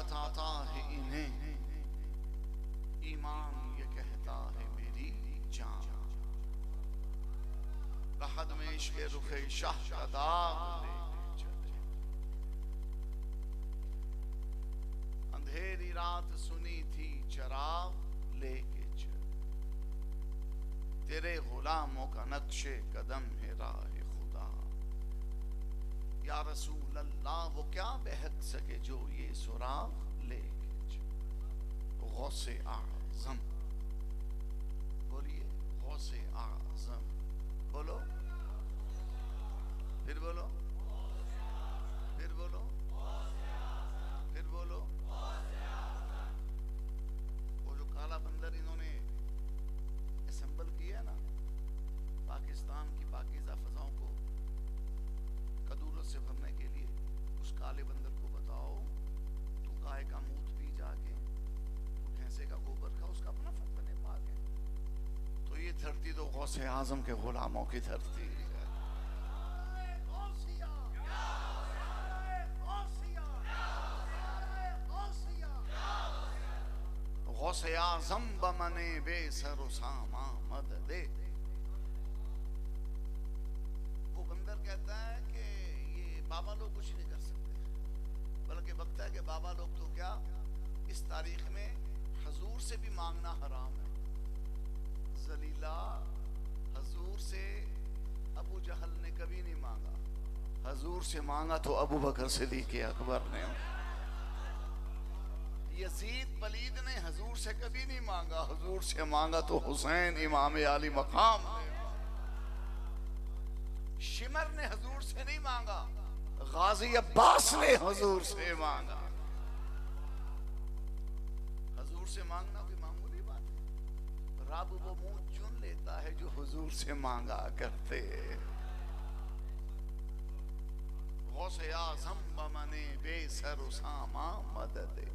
बताता है इन्हें, ईमान ये कहता है मेरी जान। रहद में इश्क़ रुखे शाह का दाग लेके चले, अंधेरी रात सुनी थी चराग लेके चले, तेरे गुलामों का नक्शे कदम है राह खुदा। या रसूल अल्लाह वो क्या बहक सके जो ये सुराग लेके चले। गौसे आज़म बोलिए, गौसे आज़म बोलो, फिर बोलो, फिर बोलो, फिर बोलो। वो जो काला बंदर इन्होंने असेंबल किया ना पाकिस्तान की पाकीज़ा फजाओं को कदूरत से भरने के लिए, उस काले बंदर को बताओ तू गाय का मूत पी जाके, तू भैंसे का गोबर खा, उसका अपना फर्क बने पाक है। तो ये धरती तो गौसे आजम के गुलामों की धरती है। गौसे आजम बमने बेसर सामा मददे। वो बंदर कहता है कि ये बाबा लोग कुछ नहीं कर सकते, बल्कि बकता है कि बाबा लोग तो क्या, इस तारीख में हजूर से भी मांगना हराम है। जलीला हजूर से अबू जहल ने कभी नहीं मांगा, हजूर से मांगा तो अबू बकर सिद्दीक़ अकबर ने। यजीद पलीद ने हजूर से कभी नहीं मांगा, हजूर से मांगा तो हुसैन इमाम आली मकाम ने। शिमर ने हजूर से नहीं मांगा, गाजी अब्बास ने हजूर से मांगा। हजूर से मांगना कोई मामूली बात है। रब वो मुंह चुन लेता है जो हुजूर से मांगा करते। गौसे आज़म बमने बेसर उसामा मददे,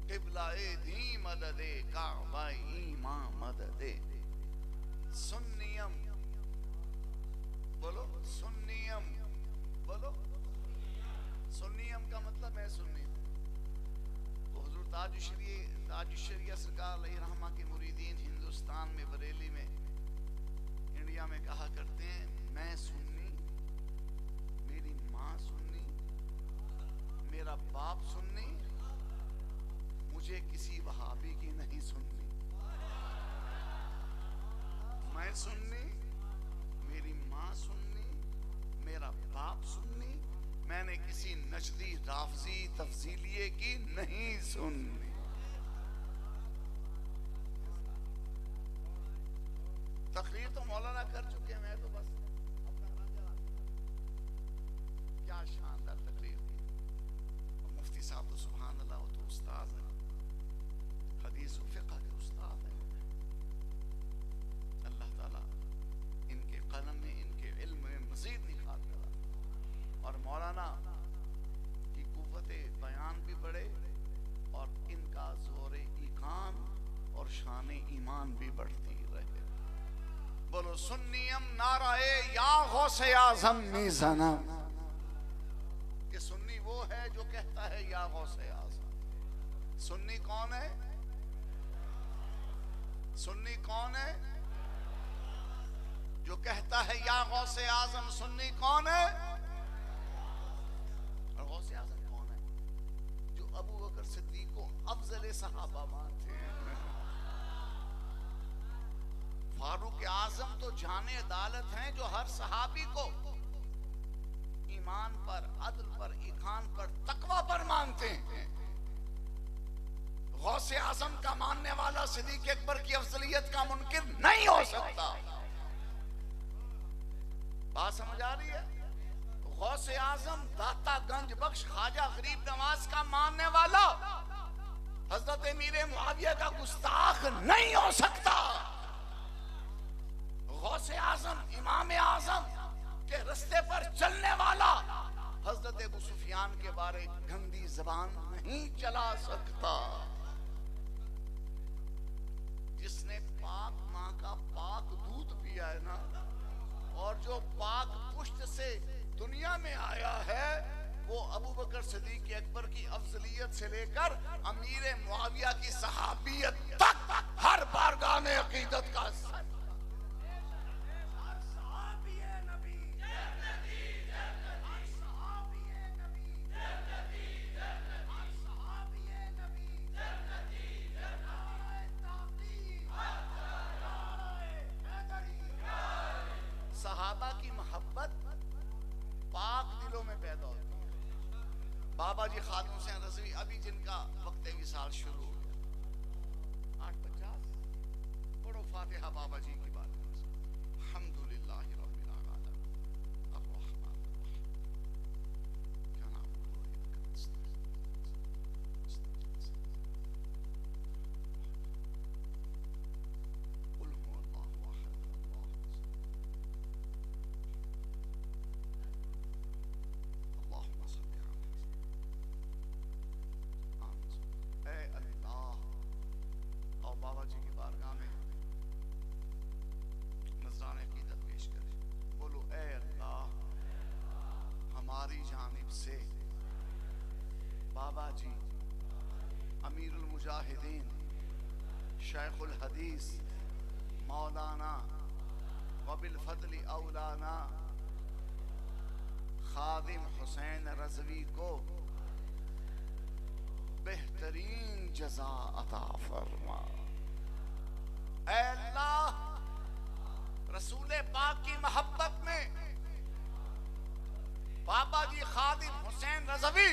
किबलाए दी मददे काबा ईमा मददे। सुन्नियम बोलो, सुन्नियम बोलो। सुन्नियम का मतलब है सुन्नी। तो हुजूर ताजुश्शरिया सरकार अलैहिर्रहमा के मुरीदीन हिंदुस्तान में, बरेली में, इंडिया में कहा करते हैं, मैं सुन्नी, मेरी माँ सुन्नी, मेरा बाप सुन्नी, मुझे किसी वहाबी की नहीं सुननी। मैं सुन्नी, मेरी माँ सुन्नी, मेरा बाप सुन्नी, मैंने किसी नजदी राफजी तफजीलिये की नहीं सुननी। तकरीर तो मौलाना कर चुके हैं, मैं तो बस अपना रंग। क्या शानदार तकरीर की। मुफ्ती साहब तो सुभान अल्लाह, वो तो उस्ताद हैं, हदीस और फिक़ह के उस्ताद हैं। अल्लाह ताला इनके कलम में, इनके इल्म में मज़ीद निखार करा, और मौलाना की कुव्वते बयान भी बढ़े, और इनका ज़ोरे ईकान और शान ईमान भी बढ़ती रहे। बोलो सुन्नियम नाराए या गौसे आज़म मीज़नम। कि सुन्नी वो है जो कहता है या गौसे आज़म। सुन्नी कौन है? सुन्नी कौन है? जो कहता है या गौसे आज़म। सुन्नी कौन है? और गौसे आज़म कौन है? जो अबू बकर सिद्दीक़ को अफजल सहाबा मानते हैं। फारूक आज़म तो जाने अदालत हैं, जो हर सहाबी को ईमान पर, अदल पर, ईकान पर, तकवा पर मानते हैं। गौसे आज़म का मानने वाला सिद्दीक़ अकबर की अफजलियत का मुनकिर नहीं हो सकता। बात समझ आ रही है? गौसे आज़म दाता गंज बख्श ख्वाजा गरीब नवाज का मानने वाला हजरत मीर मुआविया का गुस्ताख नहीं हो सकता। गौसे आज़म इमाम आज़म के रास्ते पर चलने वाला हजरत अबू सुफियान के बारे गंदी जबान नहीं चला सकता। जिसने पाक माँ का पाक दूध पिया है ना, और जो पाक पुष्ट से दुनिया में आया है, वो अबू बकर सिद्दीक़ अकबर की अफजलियत से लेकर अमीर मुआविया की सहाबियत तक हर बारगाह में अकीदत का सहाबा की मोहब्बत पाक दिलों में पैदा होती है। बाबा जी खादिम हुसैन रज़वी अभी जिनका वक्त विसाल शुरू हो गया 8:50 पढ़ो फातिहा बाबा जी की बात। अल्हम्दुलिल्लाहि रब्बिल आलमीन अर्रहमान अर्रहीम क्या नाम कुल हुवल्लाहु अहद अल्लाहुम्मा सल्ली अला ए अल्लाह। और बाबा जी की बारगाह में नज़राने अक़ीदत पेश करें। बोलो ए अल्लाह हमारी जानिब से बाबा जी अमीरुल मुजाहिदीन शेखुल हदीस मौलाना वबिल फदली औलाना खादिम हुसैन रज़वी को बेहतरीन जज़ा अता फरमा। ऐ अल्लाह रसूल पाक की मोहब्बत में बाबा जी खादिम हुसैन रज़वी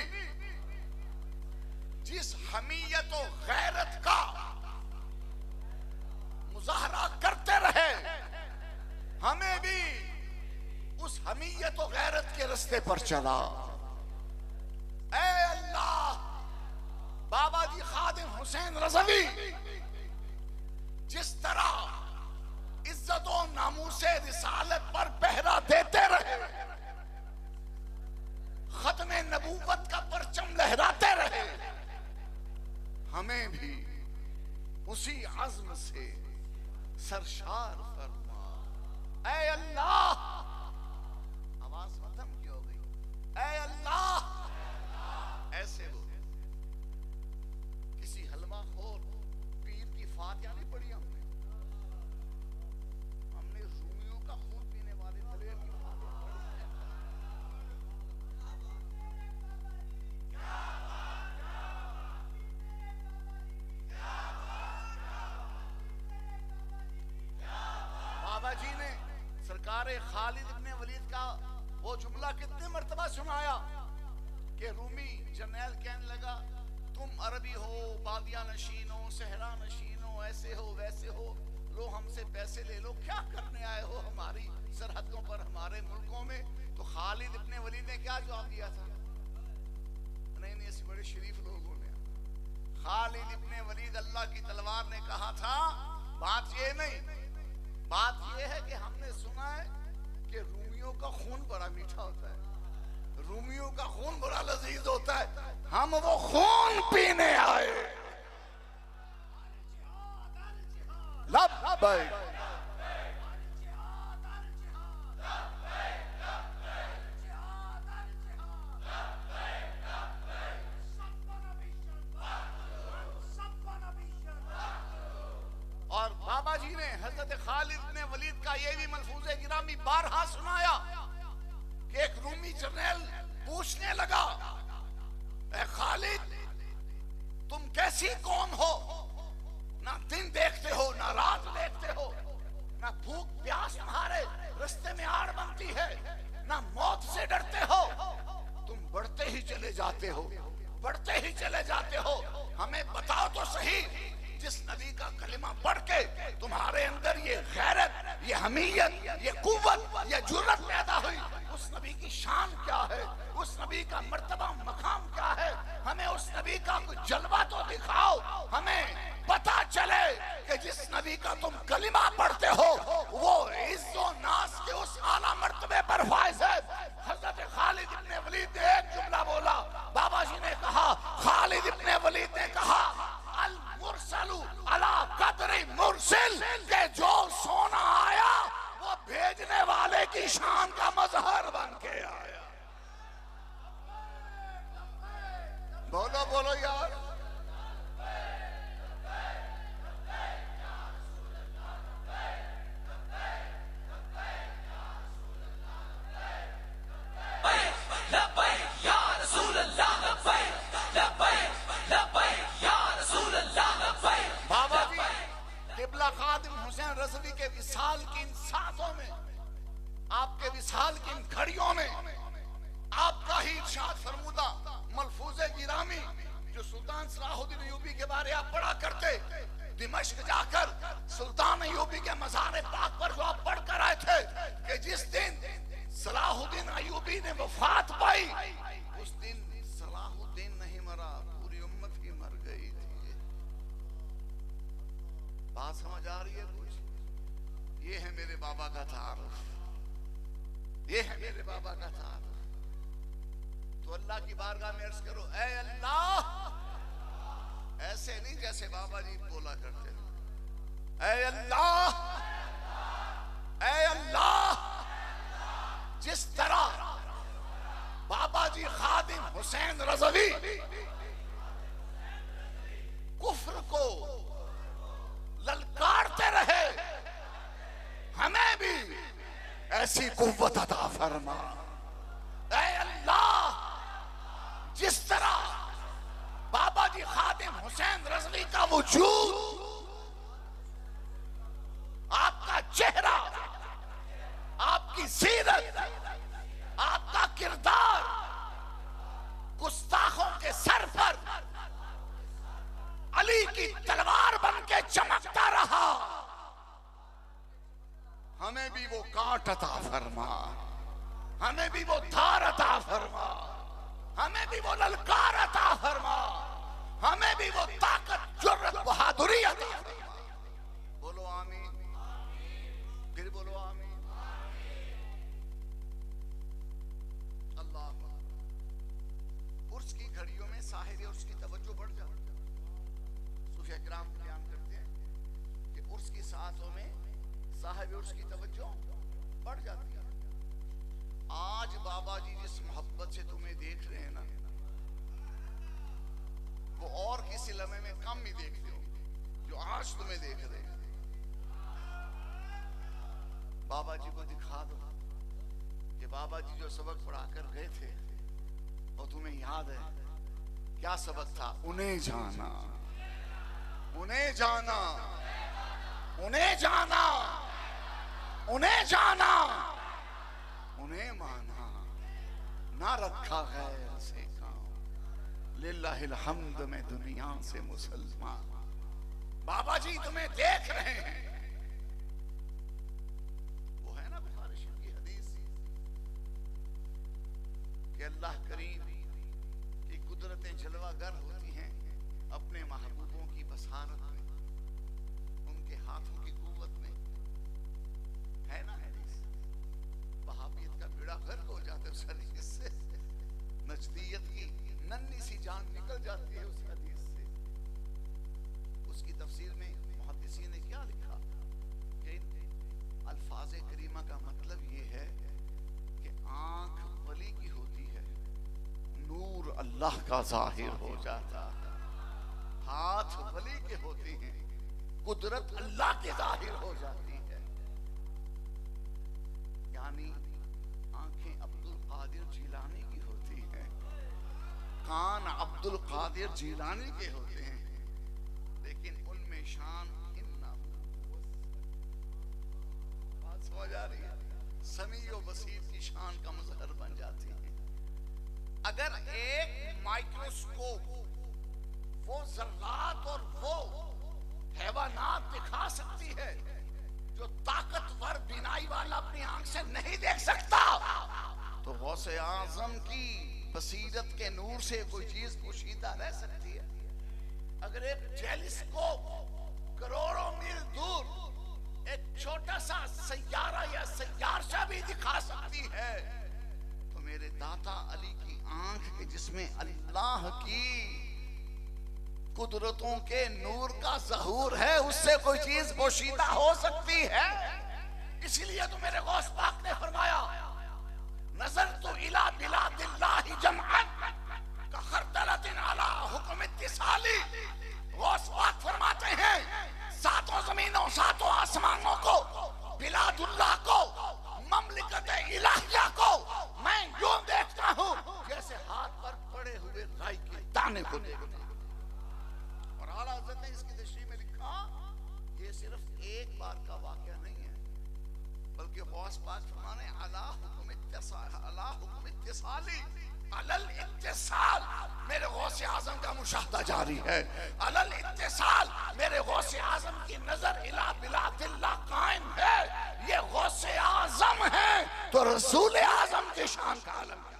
जिस हमीयत और गैरत का मुजाहरा करते रहे हमें भी उस हमीयत और गैरत के रास्ते पर चला। ऐ अल्लाह बाबा जी खादिम हुसैन रज़वी जिस तरह इज्जत और नामूसे रिसालत पर पहरा देते रहे खत्मे नबूवत का परचम लहराते रहे हमें भी उसी अज़्म से सरशार फरमा। ऐ अल्लाह आवाज खत्म क्यों हो गई? ऐ अल्लाह ऐसे हो किसी हलवा खोर पीर की फातिहा नहीं पढ़ी हमने रूमियों का खून पीने वाले दलेर की फातिहा पढ़ी। बाबा जी ने सरकार खालिद इब्ने वलीद का वो जुमला कितने मर्तबा सुनाया कि रूमी जर्नैल कहने लगा तुम अरबी हो बादिया नशीन हो सहरा नशीन हो ऐसे हो वैसे हो लो हमसे पैसे ले लो क्या करने आए हो हमारी सरहदों पर हमारे मुल्कों में। तो खालिद इब्ने वलीद ने क्या जवाब दिया था? नहीं ऐसे बड़े शरीफ लोगों ने खालिद इब्ने वलीद अल्लाह की तलवार ने कहा था बात ये नहीं बात ये है कि हमने सुना है कि रूमियों का खून बड़ा मीठा होता है रूमियों का खून बड़ा लजीज होता है हम वो खून पीने आए। लब्बैक और बाबा जी ने हजरत खालिद इब्ने वलीद का ये भी मलफूज गिरामी बारहा सुनाया कि एक रूमी जर्नैल पूछने लगा ए खालिद तुम कैसी कौम हो ना दिन देखते हो ना रात देखते हो ना भूख प्यास तुम्हारे रास्ते में आड़ बनती है ना मौत से डरते हो तुम बढ़ते ही चले जाते हो हमें बताओ तो सही जिस नबी का कलिमा पढ़ के तुम्हारे अंदर ये गैरत ये हमीयत ये कुव्वत ये जुर्रत पैदा हुई उस नबी की शान क्या है उस नबी का मर्तबा मकाम क्या है हमें उस नबी का कुछ जलवा तो दिखाओ हमें पता चले कि जिस नबी का तुम कलिमा पढ़ते हो वो इज्जो नास के उस आला मर्तबे पर फाइज है। हजरत खालिद इब्ने वलीद ने एक जुमला बोला बाबा जी ने कहा खालिद इब्ने वलीद ने कहा अल मुरसलु अला कदरी मुरसिल के जो सोना आया वो भेजने वाले की शान का मजहर बन के आया। बोलो बोलो यार रज़वी के विसाल की इन सांसों में, आपके विसाल की इन घड़ियों में आपका ही इरशाद फरमूदा मलफूज़े गिरामी जो सुल्तान सलाहुद्दीन अय्यूबी के बारे आप पढ़ा करते, दिमश्क जाकर सुल्तान अय्यूबी के मज़ार पाक पर जो आप पढ़ कर आए थे कि जिस दिन सलाहुद्दीन अय्यूबी ने वफात पाई, उस दिन सलाहुद्दीन नहीं मरा, पूरी उम्मत ही मर गई थी। बात समझ आ रही है कुछ? ये है मेरे बाबा का तारुफ, ये है मेरे बाबा का तारुफ। तो अल्लाह की बारगाह में अर्ज करो, ऐ अल्लाह, ऐसे नहीं जैसे बाबा जी बोला करते हैं, ऐ अल्लाह, ऐ अल्लाह, जिस तरह बाबा जी खादिम हुसैन रज़वी कुफ्र को ललकारते रहे, हमें भी ऐसी कुव्वत अता फरमा। ऐ अल्लाह, जिस तरह बाबा जी खादिम हुसैन रज़वी का वजूद, आपका चेहरा, आपकी सीरत, आपका किरदार गुस्ताखों के सर पर अली की तलवार बन के चमकता रहा, हमें भी वो कांट अता फरमा, हमें भी वो धार अता फरमा, हमें भी वो ललकार अता फरमा, हमें भी वो ताकत, जुर्रत, बहादुरी अता फरमा। बोलो आमीन, फिर बोलो आमीन। अल्लाह, उर्स की घड़ियों में साहिब उर्स की तवज्जो बढ़ जाती है। सूफिया किराम बयान करते हैं कि उर्स की साथों में साहिब उर्स की तवज्जो बढ़ जाती है। आज बाबा जी जिस मोहब्बत से तुम्हें देख रहे हैं ना, वो और किसी लम्हे में कम ही देखते हो जो आज तुम्हें देख रहे हैं। बाबा जी को दिखा दो कि बाबा जी जो सबक पढ़ाकर गए थे वो तुम्हें याद है? क्या सबक था? उन्हें जाना, उन्हें जाना, उन्हें जाना, उन्हें जाना, उन्हें माना, ना रखा गैर से काम, लिल्लाहिल हम्द में दुनिया से मुसलमान। बाबा जी तुम्हें देख रहे हैं। वो है ना बुखारी शरीफ की हदीस कि अल्लाह करीम की कुदरतें जलवागर होती हैं अपने महबूबों की बसारत में, उनके हाथों की कुव्वत में। है ना हदीस? वहाबियत का बेड़ा गर्क हो जाता है उस हदीस से, नजदीयत की नन्ही सी जान निकल जाती है उस हदीस से। उसकी तफसीर में मुहद्दिसीन ने क्या लिखा कि अल्फाज़े करीमा का मतलब ये है कि आंख वली की होती है, नूर अल्लाह का जाहिर हो जाता है। हाथ वली के होते हैं, कुदरत अल्लाह के जाहिर हो जाती है। यानी आंखें अब्दुल कादिर जीलानी की होती हैं, कान अब्दुल कादिर जीलानी के होते हैं, लेकिन उनमें शान बात समझ आ रही है? समी और बसीर की शान का मजहर बन जाती है। अगर एक माइक्रोस्कोप वो ज़र्रात और वो हैवानात दिखा सकती है जो ताकतवर बिनाई वाला अपनी आंख से नहीं देख सकता, तो गौसे आज़म की बसीरत के नूर से कोई चीज पोशीदा रह सकती है। अगर एक टेलीस्कोप करोड़ों मील दूर एक छोटा सा सैयारा या सैयारशा भी दिखा सकती है, तो मेरे दाता अली की आंख के जिसमें अल्लाह की कुदरतों के नूर का ज़हूर है, उससे कोई चीज पोशीदा हो सकती है। इसीलिए तो मेरे गौस पाक ने फरमाया, नजर तो इला बिलादिल्लाहि जमअन का खरदलतिन अला हुक्म इत्तिसाली। गौस पाक फरमाते हैं, सातों जमीनों सातों आसमानों को, बिलादुल्लाह को, ममलिकत इलाहिया को मैं यूं देखता हूं जैसे हाथ पर पड़े हुए राई के दाने को देखता हूं। और आला हज़रत ने इसकी तशरीह में लिखा ये सिर्फ एक बार का वाक़या नहीं है, बल्कि गौस पाक फरमाने अला हुक्म इत्तिसाली अलल इत्तिसाल, मेरे गौसे आज़म का मुशाहदा जारी है। अलल इत्तिसाल, मेरे गौसे आज़म की नजर इला बिलादिल्लाह कायम है। ये गौसे आज़म है तो रसूल आज़म की शान का आलम है।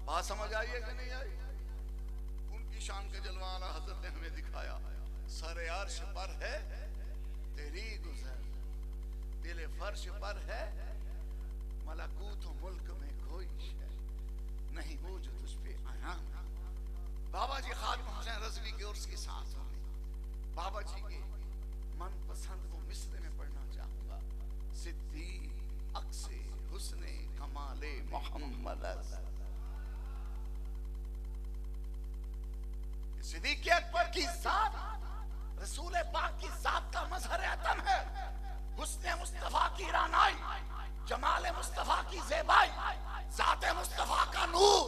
बात समझ आई है कि नहीं आई? उनकी शान का जलवा आला हजरत ने हमें दिखाया। सरे अर्श पर है तेरी गुज़र, दिल फर्श पर है मलकूत मुल्क में कोई शय नहीं वो जो तुझ पे आया। बाबा जी खादिम हुसैन रज़वी के उर्स की सांस होगी। बाबा जी के मनपसंद वो मिसरे में पढ़ना चाहूंगा। सिद्दीक़ अक्से हुस्ने कमाले मोहम्मद, सिद्दीक़ अकबर की जात रसूल पाक की जात का मजहर अतम है। हुस्ने मुस्तफा की रानाई, जमाले मुस्तफा की ज़ेबाई, ज़ाते मुस्तफा का नूर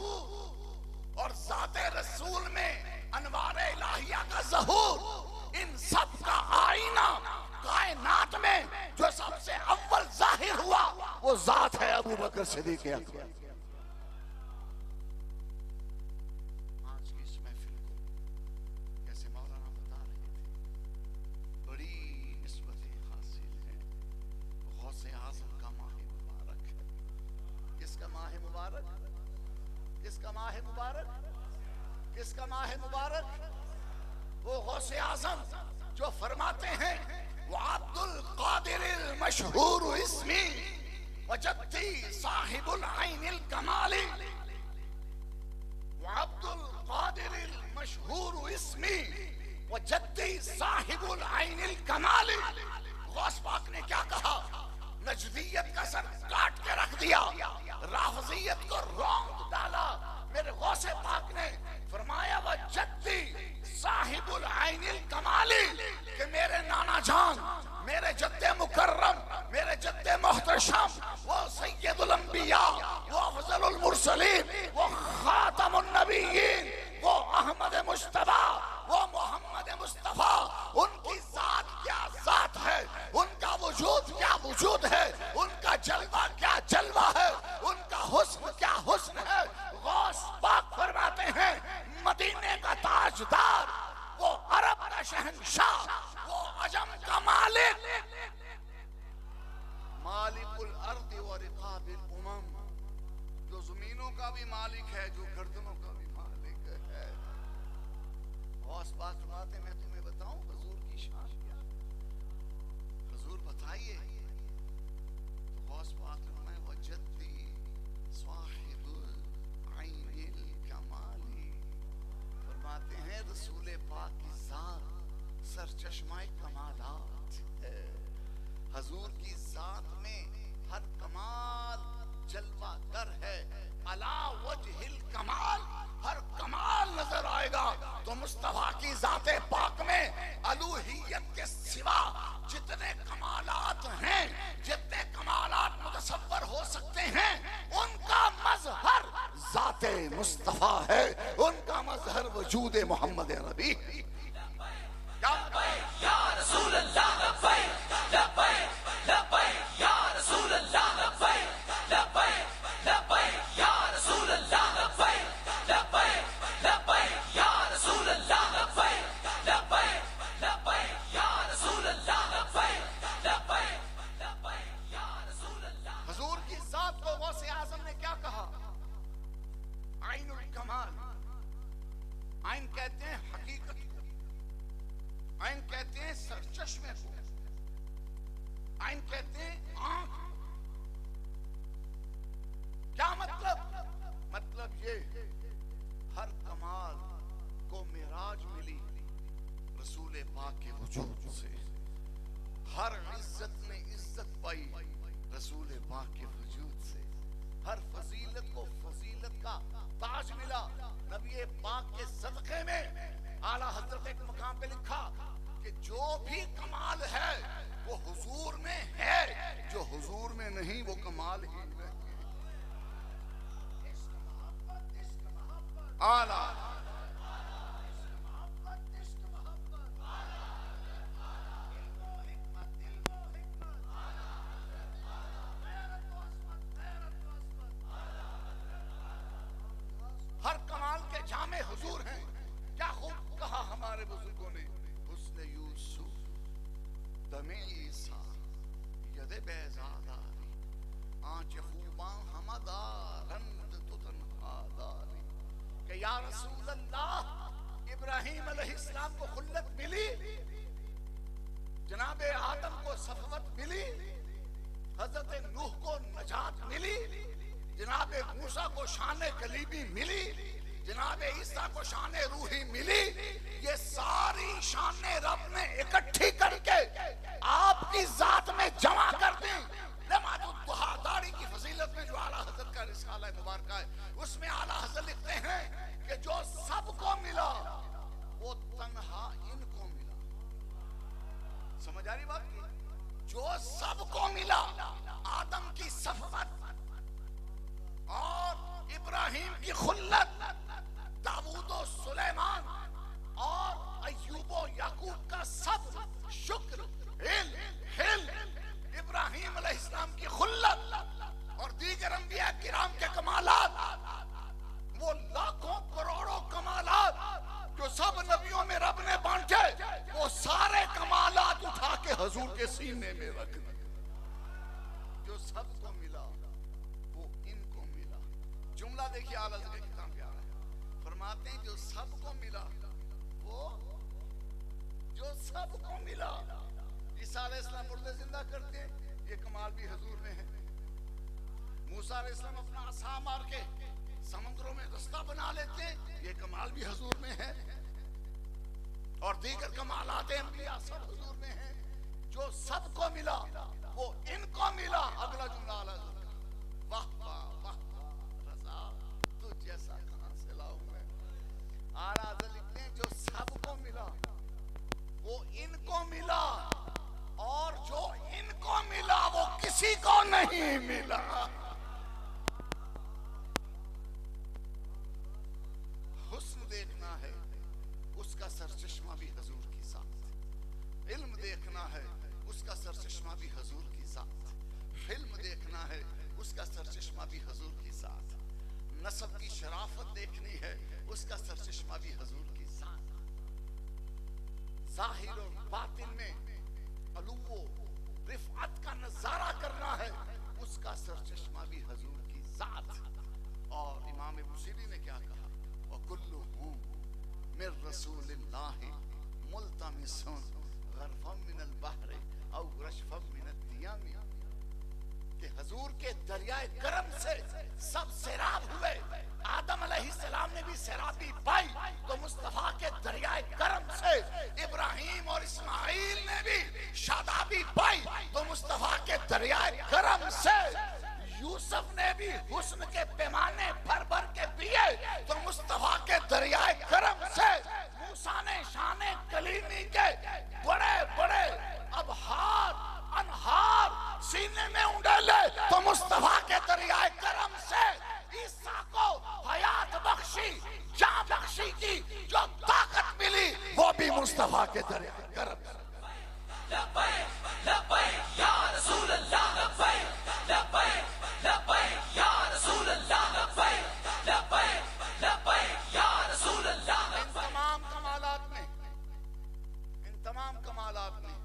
और ज़ाते रसूल में अनवारे इलाहिया का ज़हूर, इन सब का आईना कायनात में जो सबसे अव्वल जाहिर हुआ वो ज़ात है अबू बकर सिद्दीक़ अकबर। आज की इस महफिल को जैसे मौलाना बता रहे थे बड़ी निस्बतें हासिल हैं। गौसे आज़म का माह मुबारक है। किसका माह मुबारक? किसका माह मुबारक? किसका माह मुबारक? वो गौसे आज़म जो फरमाते हैं वो अब्दुल कादिर मशहूर इस्मी वजद्दी साहिबुल आइनिल कमाली, वो अब्दुल कादिर मशहूर इस्मी वजद्दी साहिबुल आइनिल कमाली। गौस पाक ने क्या कहा? नजदियत का सर काट के रख दिया, राफजियत को रौंद डाला। मेरे गौसे पाक ने फरमाया वजद्दी साहिबुल आइनिल कमाली, कि मेरे नाना जान, मेरे जद्दे मुकर्रम, मेरे जद्दे मोहतरम, वो सैयदुल अंबिया, वो अफजलुल मुरसलीन, वो खातमुन नबिय्यीन, वो अहमद मुस्तफा, वो मोहम्मद मुस्तफा, उनकी जात क्या जात है, उनका वजूद क्या वजूद है, उनका जलवा क्या जलवा है, उनका हुस्न क्या हुस्न है। गौस पाक फरमाते हैं मदीने का ताजदार, वो अरब का शहंशाह, वो अजम का मालिक, मालिकुल अर्द व रिकाबिल उमम, जो जमीनों का भी मालिक है, जो गर्दनों का भी मालिक है। गौस पाक फरमाते मैं तुम्हें बताऊं हुजूर की शान क्या? हुजूर बताइए। तो गौस पाक फरमाए वजद्दी साहिबुल आइनिल कमाली, फरमाते हैं रसूल पाक की जात सरचश्माए कमालात है। हुजूर की जात में हर कमाल जलवा कर है। अला वजहिल कमाल, हर कमाल नजर आएगा तो मुस्तफा की जाते पाक में अलूहियत के सिवा जितने कमालात हैं, जितने कमालात मुतसव्वर हो सकते हैं, उनका मजहर जाते मुस्तफा है, उनका मजहर वजूद मोहम्मद नबी। या रसूल अल्लाह लब्बैक लब्बैक लब्बैक या रसूल अल्लाह लब्बैक लब्बैक लब्बैक या रसूल अल्लाह लब्बैक लब्बैक लब्बैक या रसूल अल्लाह लब्बैक लब्बैक लब्बैक या रसूल अल्लाह लब्बैक लब्बैक लब्बैक या रसूल अल्लाह। हुजूर की जात को गौसे आज़म ने क्या कहा? आइनुल कमाल। आइन कहते हैं हकीकत को, आइन कहते हैं सरचश्मे को, आइन कहते हैं आंख। क्या मतलब? मतलब ये हर कमाल को मिराज मिली रसूल पाक के वजूद से, हर इज्जत ने इज्जत पाई रसूल पाक के वजूद से, हर फजीलत को फजीलत का ताज मिला नबी पाक के सदक़े में। आला हजरत एक मकाम पे लिखा कि जो भी कमाल है वो हुजूर में है, जो हुजूर में नहीं वो कमाल ही नहीं। आला दमे ईसा यदे बेजादारी आंच खूबा हमदारंद तुतन आदारी कि या रसूल अल्लाह, इब्राहिम अलैहिस्सलाम को खुल्लत मिली, जनाबे आदम को सफवत मिली, हजरत नूह को नजात मिली, जनाबे मूसा को शान कलीबी मिली, जनाबे ईसा को शान रूही मिली। ये सारी शाने रब ने इकट्ठी करके आपकी जात में जमा कर दी। दाढ़ी की फजीलत में जो आला हजरत का रिसाला मुबारक है, उसमें आला हजरत लिखते हैं कि जो सबको मिला वो तन्हा इनको मिला। समझ आ रही बात की? जो सबको मिला, आदम की सफवत और इब्राहिम की खुल्लत, दाऊद और सुलेमान और अय्यूब और याकूब का सब शुक्र, इब्राहिम अलैहिस्सलाम की खुल्लत और दीगर अंबिया किराम के कमालात, वो लाखों करोड़ों कमालात जो सब नबियों में रब ने बांटे, वो सारे कमालात उठा के हुजूर के सीने में रख दिए। जो सबको मिला वो इनको मिला। जुमला देखिए आला हज़रत के किताब क्या है, फरमाते हैं जो सबको मिला वो, जो सबको मिला। ईसा अलैहिस्सलाम मुर्दे जिंदा करते हैं, ये कमाल भी हुजूर में है। मूसा अलैहिस्सलाम अपना असा मार के समुद्रों में रास्ता बना लेते हैं, ये कमाल भी हुजूर में है। और दीगर कमालात अंबिया सब हुजूर में है। जो सबको मिला वो इनको मिला। अगला जुमला आला हज़रत, वाह वाह वाह रज़ा, तू जैसा कहां से लाऊं मैं। आला हज़रत लिखते हैं जो सबको मिला वो इनको मिला, और जो इनको मिला वो किसी को नहीं मिला। हुस्न देखना है उसका सरचश्मा भी हुजूर की साथ, इल्म देखना है उसका सरचश्मा भी हुजूर की साथ, हिल्म देखना है उसका सरचश्मा भी हुजूर की साथ, नस्ब की शराफत देखनी है उसका सरचश्मा भी हुजूर की साथ, जाहिर और बातिन में अलुवो रिफअत का नजारा करना है उसका सरचश्मा भी हुजूर की जात। और इमाम बुसीरी ने क्या कहा, वकुल्लुहुम मिर रसूलिल्लाहि मुल्तमिसून गरफम मिनल बहरि औ रशफम मिनद दियामी, कि हुजूर के दरियाए करम से सब सैराब हुए। आदम अलैहिस्सलाम ने भी सैराबी पाई, तो मुस्तफा के दरियाए करम से इब्राहिम और इस्माइल ने भी शादाबी पाई, तो मुस्तफा के दरियाए करम से यूसुफ ने भी हुस्न के पैमाने भर भर के पिए, तो मुस्तफा के दरियाए करम से मूसा ने शाने कलीमी के बड़े बड़े अबहार अनहार सीने में उंडेले, तो मुस्तफा के दरियाए करम से ईसा को हयात बख्शी, जान बख्शी की जो ताकत मिली वो भी मुस्तफा के दरियाए करम से। लब्बैक लब्बैक या रसूल अल्लाह, लब्बैक लब्बैक लब्बैक या रसूल अल्लाह, लब्बैक लब्बैक लब्बैक या रसूल अल्लाह। इन तमाम कमालात में, इन तमाम कमालात में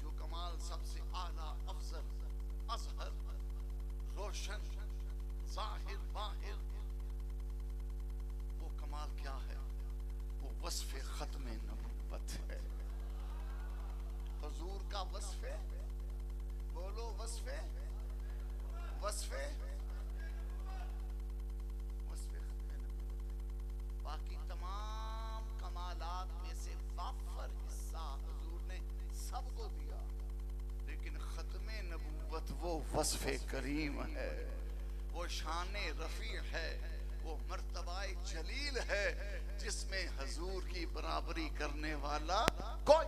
जो कमाल सबसे आला, अफजल, अजहर, रोशन, जाहिर, बाहिर, वो कमाल क्या है? वो वस्फ़े खत्मे नबुव्वत है। हुजूर का वस्फ़े, बोलो वस्फ़े, वस्फ़े वस्फ़े खत्मे नबुव्वत। बाकी तमाम कमालात में से वाफर हिस्सा हुजूर ने सबको दिया, लेकिन खत्मे नबुव्वत वो वस्फ़े करीम है, वो शाने रफ़ी है, वो मर्तबाए जलील है जिसमें हुजूर की बराबरी करने वाला कोई।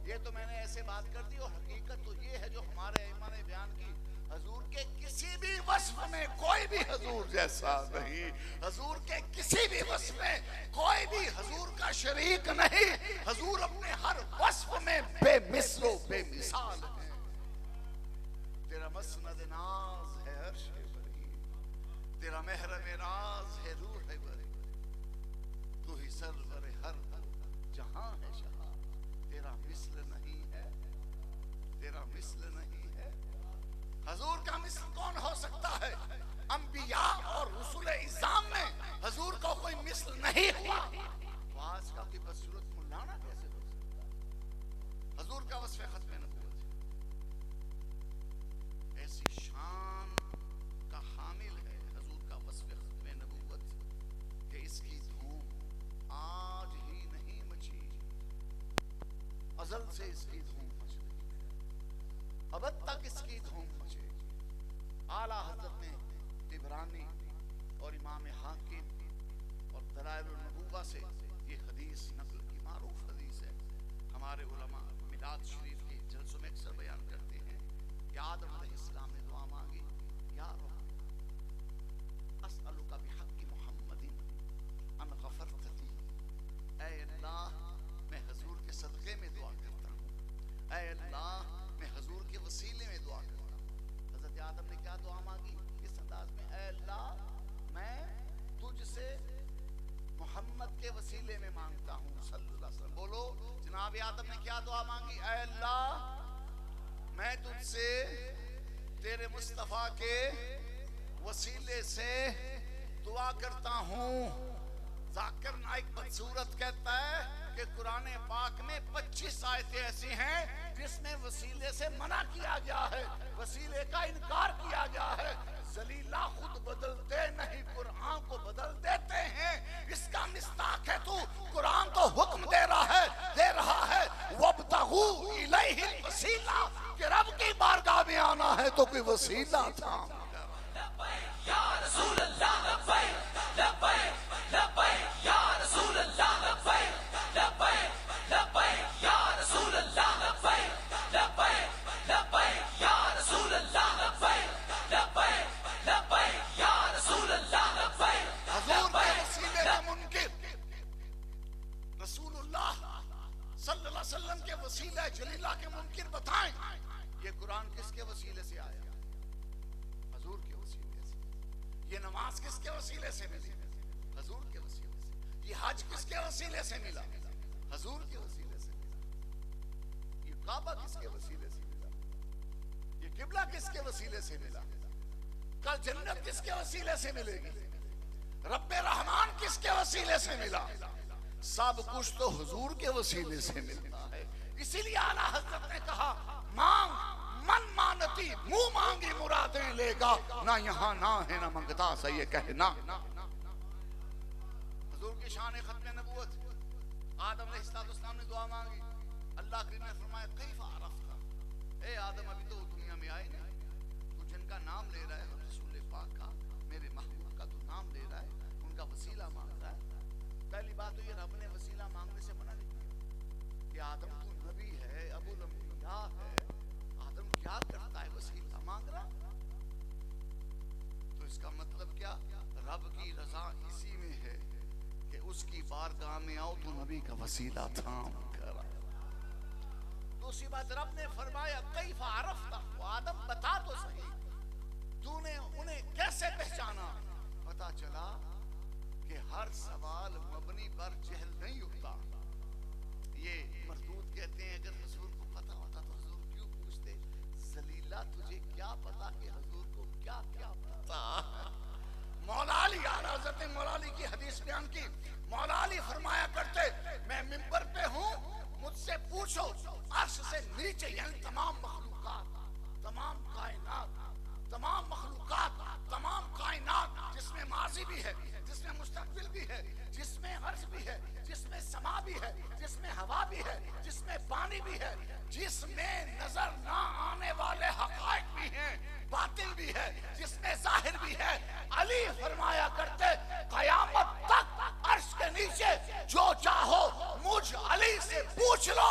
ये तो मैंने ऐसे बात कर दी, और हकीकत तो ये है जो हमारे इमाम ने बयान की, हुजूर के किसी भी वस्फ में कोई भी हुजूर जैसा नहीं, हुजूर के किसी भी वस्फ में कोई भी हुजूर का शरीक नहीं। हुजूर अपने हर वस्फ में बेमिसलो बेमिसाल है। तेरा मसनद नाज है अर्श बरी, तेरा महरम राज है रूह बरी, तू ही सरवर हर जहां है शहा, तेरा मिस्ल नहीं है तेरा मिस्ल नहीं है। हजूर का मिस्ल कौन हो सकता है? अंबिया और रसूल इज़ाम में हजूर को कोई मिस्ल नहीं हुआ। तो आज का कि बदसूरत मुल्लाना कैसे हो सकता है? हजूर का वस्फ़ खत्म नबूवत ऐसी शान का हामिल है हजूर का वस्फ़ खत्म नबूवत कि इसकी धूम आज ही नहीं मची, अज़ल से इसकी धूम मच रही है, अब तक इसकी धूम मचे। आला हज़रत ने तिबरानी और इमाम हाकिम और दलाइलुन नबुव्वा से ये हदीस नक़ल की मारूफ हदीस है। हमारे उलमा मिलाद शरीफ के जलसों में अक्सर बयान करते हैं कि आदम अलैहिस्सलाम ने दुआ मांगी, या रब अस्अलुका बिहक़्क़ि मुहम्मदिन अन ग़फ़रत ली। ऐ अल्लाह, मैं हजूर के सदक़े में दुआ करता हूँ, ऐ अल्लाह मैं हजूर के वसीले में दुआ करता हूँ। हज़रत आदम ने क्या दुआ मांगी इस अंदाज में? ऐ अल्लाह, मैं तुझसे मोहम्मद के वसीले में मांगता हूँ सल्लल्लाहु अलैहि वसल्लम। बोलो, जनाब आदम ने क्या दुआ मांगी? ऐ अल्लाह, मैं तुझसे तेरे मुस्तफ़ा के वसीले से दुआ करता हूँ। जाकिर नाइक बदसूरत कहता है कि कुरान पाक में 25 आयतें ऐसी हैं जिसमें वसीले से मना किया गया है, वसीले का इनकार किया गया है। जलीला खुद बदलते नहीं, कुरान को बदल देते हैं। इसका मिस्ताक है तू, कुरान तो हुक्म दे रहा है वब्तगू इलैहिल वसीला, कि रब की बारगाह में आना है तो कोई वसीला था। या रसूल अल्लाह लब्बैक लब्बैक लब्बैक या रसूल अल्लाह लब्बैक लब्बैक लब्बैक या रसूल अल्लाह लब्बैक लब्बैक लब्बैक या रसूल अल्लाह लब्बैक लब्बैक लब्बैक या रसूल अल्लाह लब्बैक। हजूर के वसीले का मुनकिर रसूलुल्लाह सल्लल्लाहु अलैहि वसल्लम के वसीला जलीला के मुनकिर बताएं। ये कुरान किसके वसीले से आया? हजूर के वसीले से। ये नमाज किसके वसीले से मिली? हजूर के वसीले से। ये हज किसके वसीले से मिला? हजूर के वसीले से मिला। ये काबा किसके वसीले से मिला? ये किबला किसके वसीले से मिला? कल जन्नत किसके वसीले से मिलेगी? रब्बे रहमान किसके वसीले से मिला? सब कुछ तो हुजूर के वसीले से मिलता है। इसीलिए आला हज़रत ने कहा, मांग मन मानती, मुंह मांगी मुरादें लेगा, ना यहाँ ना है ना मंगता सा ये कहना। हुजूर की शान खत्म नबूवत। आदम अलैहिस्सलाम ने दुआ मांगी, अल्लाह करीम ने फरमाया कैफ़ा अरफ़ता, ए आदम अभी तो दुनिया में आए नहीं, तू जिनका नाम ले रहा है रसूल पाक का, मेरे महबूब का तू नाम ले रहा है, उनका वसीला मांग रहा है। पहली बात तो ये, रब ने वसीला मांगने से मना नहीं किया कि आदम तू नबी है, अबुल अंबिया है, आदम क्या करता है वसीला मांग रहा? तो इसका मतलब क्या? रब की रजा इसी में है कि उसकी बारगाह में आओ तो नबी का वसीला थाम कर। दूसरी बात, रब ने फरमाया कैफ़ा अरफ़ता, आदम बता तो सही, तूने उन्हें कैसे पहचाना? पता चला कि हर सवाल मबनी पर जहल नहीं उठता। ये मरदूद कहते हैं अगर हुजूर को पता होता तो हुजूर क्यों पूछते? जलीला तुझे क्या पता कि हुजूर को क्या क्या पता? मौला अली, हज़रत मौला अली की हदीस बयान की। मौला अली फरमाया करते, मैं मिंबर पे हूँ, मुझसे पूछो अर्श से नीचे यानी तमाम मखलूकात, तमाम कायनात, तमाम मखलूकात, तमाम कायनात, जिसमें माजी भी है, जिसमें मुस्तकबिल भी है, जिसमें अर्श भी है, जिसमें समा भी है, जिसमें हवा भी है, जिसमें पानी भी है, जिसमें नजर ना आने वाले हकायक भी हैं, बातिन भी है, जिसमें जाहिर भी है। अली फरमाया करते, कयामत तक अर्श के नीचे जो चाहो मुझ अली से पूछ लो,